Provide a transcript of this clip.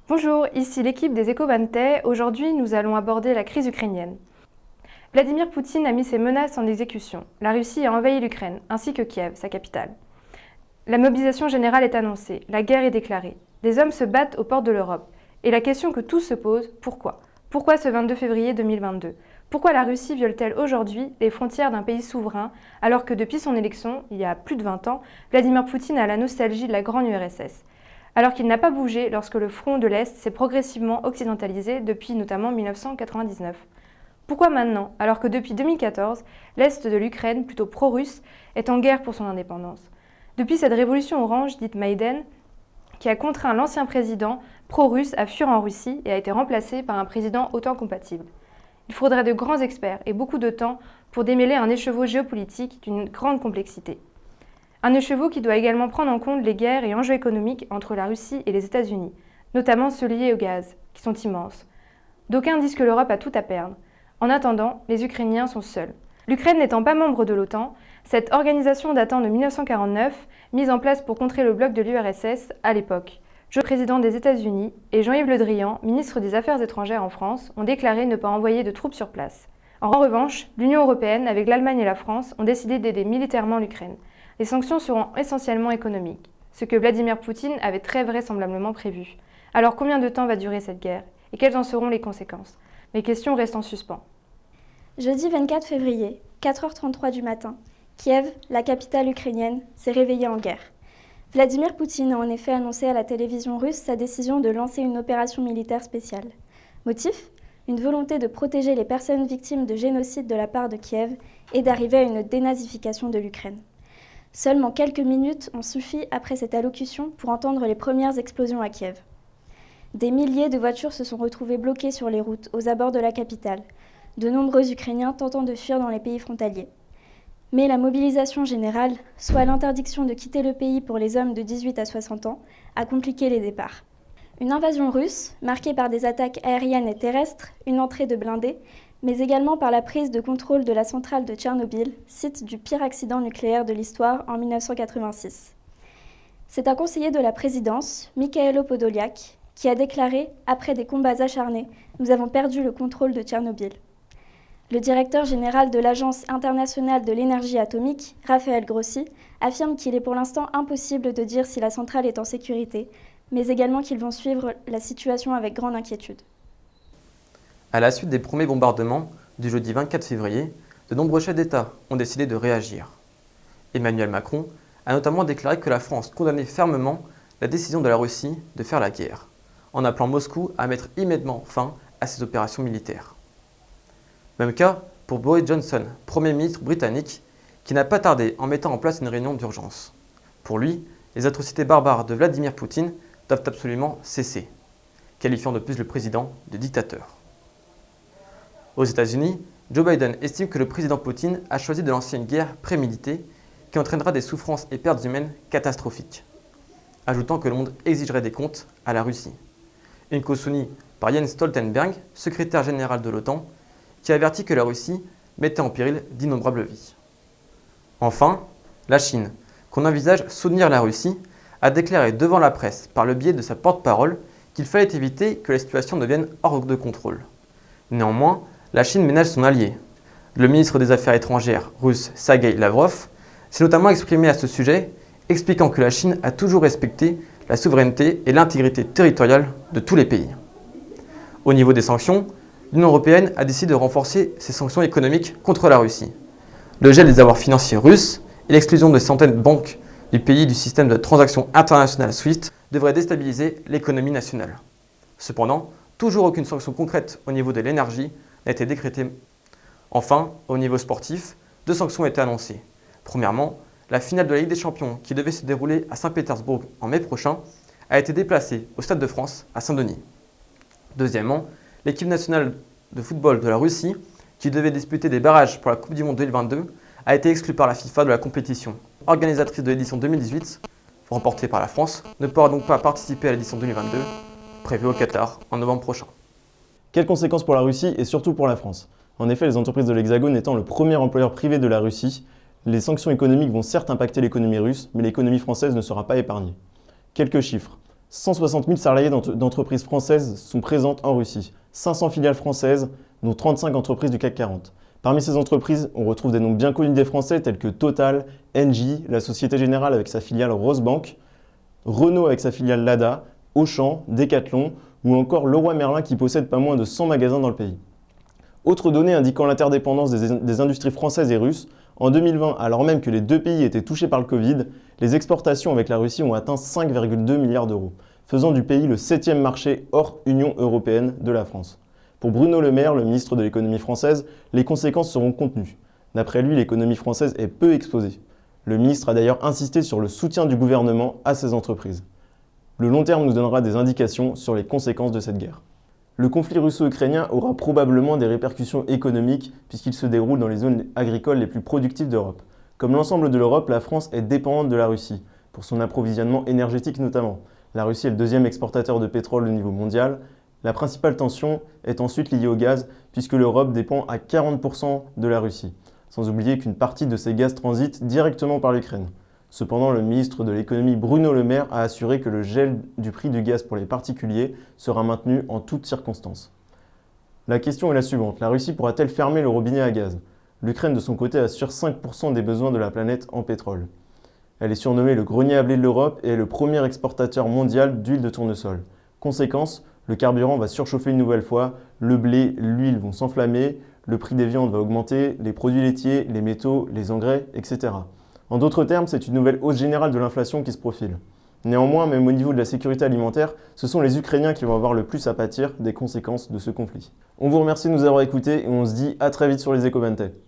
Bonjour, ici l'équipe des Éco-Bantais. Aujourd'hui, nous allons aborder la crise ukrainienne. Vladimir Poutine a mis ses menaces en exécution. La Russie a envahi l'Ukraine, ainsi que Kiev, sa capitale. La mobilisation générale est annoncée, la guerre est déclarée. Des hommes se battent aux portes de l'Europe. Et la question que tous se posent, pourquoi ? Pourquoi ce 22 février 2022 ? Pourquoi la Russie viole-t-elle aujourd'hui les frontières d'un pays souverain, alors que depuis son élection, il y a plus de 20 ans, Vladimir Poutine a la nostalgie de la grande URSS ? Alors qu'il n'a pas bougé lorsque le front de l'Est s'est progressivement occidentalisé depuis notamment 1999. Pourquoi maintenant, alors que depuis 2014, l'Est de l'Ukraine, plutôt pro-russe, est en guerre pour son indépendance ? Depuis cette révolution orange, dite Maïdan, qui a contraint l'ancien président pro-russe à fuir en Russie et a été remplacé par un président autant compatible. Il faudrait de grands experts et beaucoup de temps pour démêler un écheveau géopolitique d'une grande complexité. Un écheveau qui doit également prendre en compte les guerres et enjeux économiques entre la Russie et les États-Unis, notamment ceux liés au gaz, qui sont immenses. D'aucuns disent que l'Europe a tout à perdre. En attendant, les Ukrainiens sont seuls. L'Ukraine n'étant pas membre de l'OTAN, cette organisation datant de 1949, mise en place pour contrer le bloc de l'URSS à l'époque, le président des États-Unis et Jean-Yves Le Drian, ministre des Affaires étrangères en France, ont déclaré ne pas envoyer de troupes sur place. En revanche, l'Union européenne, avec l'Allemagne et la France, ont décidé d'aider militairement l'Ukraine. Les sanctions seront essentiellement économiques, ce que Vladimir Poutine avait très vraisemblablement prévu. Alors combien de temps va durer cette guerre et quelles en seront les conséquences ? Mes questions restent en suspens. Jeudi 24 février, 4h33 du matin, Kiev, la capitale ukrainienne, s'est réveillée en guerre. Vladimir Poutine a en effet annoncé à la télévision russe sa décision de lancer une opération militaire spéciale. Motif ? Une volonté de protéger les personnes victimes de génocide de la part de Kiev et d'arriver à une dénazification de l'Ukraine. Seulement quelques minutes ont suffi après cette allocution pour entendre les premières explosions à Kiev. Des milliers de voitures se sont retrouvées bloquées sur les routes aux abords de la capitale, de nombreux Ukrainiens tentant de fuir dans les pays frontaliers. Mais la mobilisation générale, soit l'interdiction de quitter le pays pour les hommes de 18 à 60 ans, a compliqué les départs. Une invasion russe, marquée par des attaques aériennes et terrestres, une entrée de blindés, mais également par la prise de contrôle de la centrale de Tchernobyl, site du pire accident nucléaire de l'histoire en 1986. C'est un conseiller de la présidence, Mikhailo Podolyak, qui a déclaré, après des combats acharnés, « Nous avons perdu le contrôle de Tchernobyl ». Le directeur général de l'Agence internationale de l'énergie atomique, Raphaël Grossi, affirme qu'il est pour l'instant impossible de dire si la centrale est en sécurité, mais également qu'ils vont suivre la situation avec grande inquiétude. À la suite des premiers bombardements du jeudi 24 février, de nombreux chefs d'État ont décidé de réagir. Emmanuel Macron a notamment déclaré que la France condamnait fermement la décision de la Russie de faire la guerre, en appelant Moscou à mettre immédiatement fin à ces opérations militaires. Même cas pour Boris Johnson, Premier ministre britannique, qui n'a pas tardé en mettant en place une réunion d'urgence. Pour lui, les atrocités barbares de Vladimir Poutine doivent absolument cesser, qualifiant de plus le président de dictateur. Aux États-Unis, Joe Biden estime que le président Poutine a choisi de lancer une guerre préméditée qui entraînera des souffrances et pertes humaines catastrophiques, ajoutant que le monde exigerait des comptes à la Russie. Une cause soutenue par Jens Stoltenberg, secrétaire général de l'OTAN, qui avertit que la Russie mettait en péril d'innombrables vies. Enfin, la Chine, qu'on envisage soutenir la Russie, a déclaré devant la presse, par le biais de sa porte-parole, qu'il fallait éviter que la situation devienne hors de contrôle. Néanmoins, la Chine ménage son allié. Le ministre des Affaires étrangères russe Sergei Lavrov s'est notamment exprimé à ce sujet, expliquant que la Chine a toujours respecté la souveraineté et l'intégrité territoriale de tous les pays. Au niveau des sanctions, l'Union européenne a décidé de renforcer ses sanctions économiques contre la Russie. Le gel des avoirs financiers russes et l'exclusion de centaines de banques du pays du système de transactions internationales SWIFT devraient déstabiliser l'économie nationale. Cependant, toujours aucune sanction concrète au niveau de l'énergie n'a été décrétée. Enfin, au niveau sportif, 2 sanctions ont été annoncées. Premièrement, la finale de la Ligue des Champions, qui devait se dérouler à Saint-Pétersbourg en mai prochain, a été déplacée au Stade de France à Saint-Denis. Deuxièmement, l'équipe nationale de football de la Russie, qui devait disputer des barrages pour la Coupe du Monde 2022, a été exclue par la FIFA de la compétition. Organisatrice de l'édition 2018, remportée par la France, ne pourra donc pas participer à l'édition 2022, prévue au Qatar en novembre prochain. Quelles conséquences pour la Russie et surtout pour la France ? En effet, les entreprises de l'Hexagone étant le premier employeur privé de la Russie, les sanctions économiques vont certes impacter l'économie russe, mais l'économie française ne sera pas épargnée. Quelques chiffres. 160 000 salariés d'entreprises françaises sont présentes en Russie, 500 filiales françaises, dont 35 entreprises du CAC 40. Parmi ces entreprises, on retrouve des noms bien connus des Français tels que Total, Engie, la Société Générale avec sa filiale Rosebank, Renault avec sa filiale Lada, Auchan, Decathlon ou encore Leroy Merlin qui possède pas moins de 100 magasins dans le pays. Autre donnée indiquant l'interdépendance des industries françaises et russes, en 2020, alors même que les deux pays étaient touchés par le Covid, les exportations avec la Russie ont atteint 5,2 milliards d'euros, faisant du pays le 7e marché hors Union européenne de la France. Pour Bruno Le Maire, le ministre de l'économie française, les conséquences seront contenues. D'après lui, l'économie française est peu exposée. Le ministre a d'ailleurs insisté sur le soutien du gouvernement à ces entreprises. Le long terme nous donnera des indications sur les conséquences de cette guerre. Le conflit russo-ukrainien aura probablement des répercussions économiques puisqu'il se déroule dans les zones agricoles les plus productives d'Europe. Comme l'ensemble de l'Europe, la France est dépendante de la Russie, pour son approvisionnement énergétique notamment. La Russie est le deuxième exportateur de pétrole au niveau mondial. La principale tension est ensuite liée au gaz, puisque l'Europe dépend à 40% de la Russie, sans oublier qu'une partie de ces gaz transite directement par l'Ukraine. Cependant, le ministre de l'économie Bruno Le Maire a assuré que le gel du prix du gaz pour les particuliers sera maintenu en toutes circonstances. La question est la suivante, la Russie pourra-t-elle fermer le robinet à gaz? L'Ukraine de son côté assure 5% des besoins de la planète en pétrole. Elle est surnommée le grenier à blé de l'Europe et est le premier exportateur mondial d'huile de tournesol. Conséquence, le carburant va surchauffer une nouvelle fois, le blé, l'huile vont s'enflammer, le prix des viandes va augmenter, les produits laitiers, les métaux, les engrais, etc. En d'autres termes, c'est une nouvelle hausse générale de l'inflation qui se profile. Néanmoins, même au niveau de la sécurité alimentaire, ce sont les Ukrainiens qui vont avoir le plus à pâtir des conséquences de ce conflit. On vous remercie de nous avoir écoutés et on se dit à très vite sur les Ecovente.